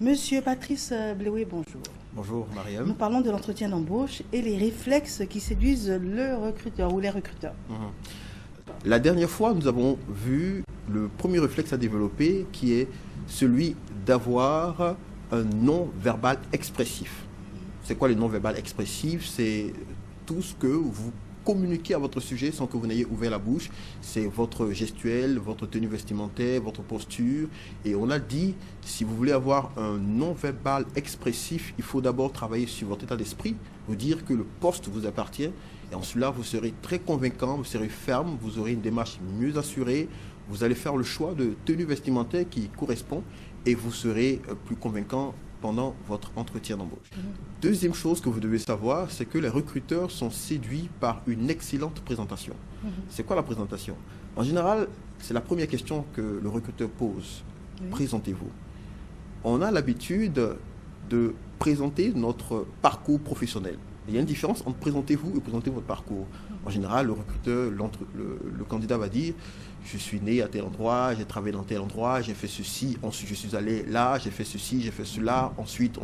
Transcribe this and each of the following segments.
Monsieur Patrice Bleué, bonjour. Bonjour Mariam. Nous parlons de l'entretien d'embauche et les réflexes qui séduisent le recruteur ou les recruteurs. La dernière fois, nous avons vu le premier réflexe à développer qui est celui d'avoir un non-verbal expressif. C'est quoi le non-verbal expressif? C'est tout ce que vous communiquez à votre sujet sans que vous n'ayez ouvert la bouche. C'est votre gestuelle, votre tenue vestimentaire, votre posture. Et on a dit, si vous voulez avoir un non-verbal expressif, il faut d'abord travailler sur votre état d'esprit, vous dire que le poste vous appartient. Et ensuite là, vous serez très convaincant, vous serez ferme, vous aurez une démarche mieux assurée. Vous allez faire le choix de tenue vestimentaire qui correspond et vous serez plus convaincant pendant votre entretien d'embauche. Deuxième chose que vous devez savoir, c'est que les recruteurs sont séduits par une excellente présentation. C'est quoi la présentation? En général, c'est la première question que le recruteur pose. Présentez-vous. On a l'habitude de présenter notre parcours professionnel. Il y a une différence entre présentez-vous et présenter votre parcours. En général, le recruteur, le candidat va dire « Je suis né à tel endroit, j'ai travaillé dans tel endroit, j'ai fait ceci, ensuite je suis allé là, j'ai fait ceci, j'ai fait cela, ensuite. »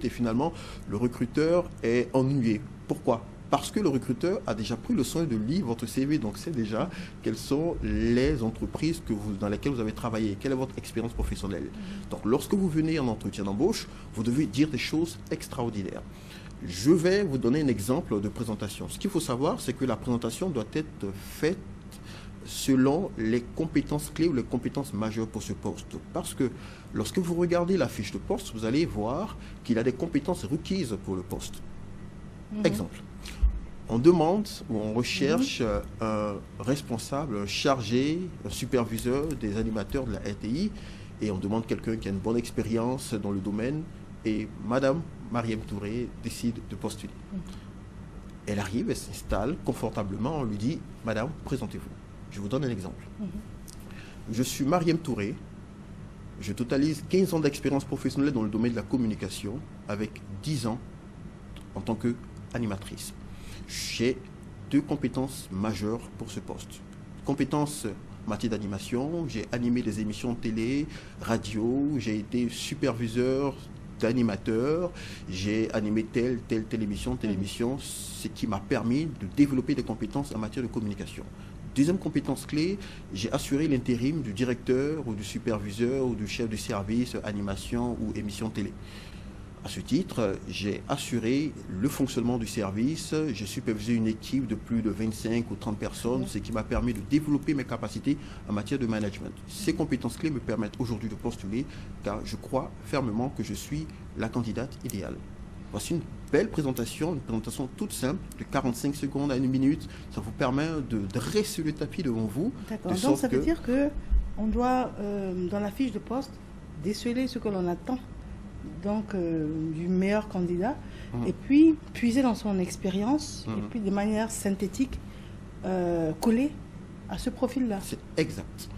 Et finalement, le recruteur est ennuyé. Pourquoi? Parce que le recruteur a déjà pris le soin de lire votre CV, donc sait déjà quelles sont les entreprises dans lesquelles vous avez travaillé, quelle est votre expérience professionnelle. Donc lorsque vous venez en entretien d'embauche, vous devez dire des choses extraordinaires. Je vais vous donner un exemple de présentation. Ce qu'il faut savoir, c'est que la présentation doit être faite selon les compétences clés ou les compétences majeures pour ce poste. Parce que lorsque vous regardez la fiche de poste, vous allez voir qu'il y a des compétences requises pour le poste. Exemple, on demande ou on recherche un responsable, un chargé, un superviseur des animateurs de la RTI et on demande quelqu'un qui a une bonne expérience dans le domaine et Madame Mariam Touré décide de postuler. Elle arrive, elle s'installe confortablement, on lui dit « Madame, présentez-vous ». Je vous donne un exemple. Je suis Mariam Touré, je totalise 15 ans d'expérience professionnelle dans le domaine de la communication avec 10 ans en tant qu'animatrice. J'ai 2 compétences majeures pour ce poste. Compétences en matière d'animation, j'ai animé des émissions télé, radio, j'ai été superviseur d'animateur, j'ai animé telle émission, ce qui m'a permis de développer des compétences en matière de communication. Deuxième compétence clé, j'ai assuré l'intérim du directeur ou du superviseur ou du chef de service animation ou émission télé. À ce titre, j'ai assuré le fonctionnement du service, j'ai supervisé une équipe de plus de 25 ou 30 personnes, ce qui m'a permis de développer mes capacités en matière de management. Ces compétences clés me permettent aujourd'hui de postuler car je crois fermement que je suis la candidate idéale. Voici une belle présentation, une présentation toute simple, de 45 secondes à 1 minute. Ça vous permet de dresser le tapis devant vous. D'accord, donc ça veut dire qu'on doit, dans la fiche de poste, déceler ce que l'on attend donc du meilleur candidat et puis puiser dans son expérience et puis de manière synthétique coller à ce profil-là. C'est exact.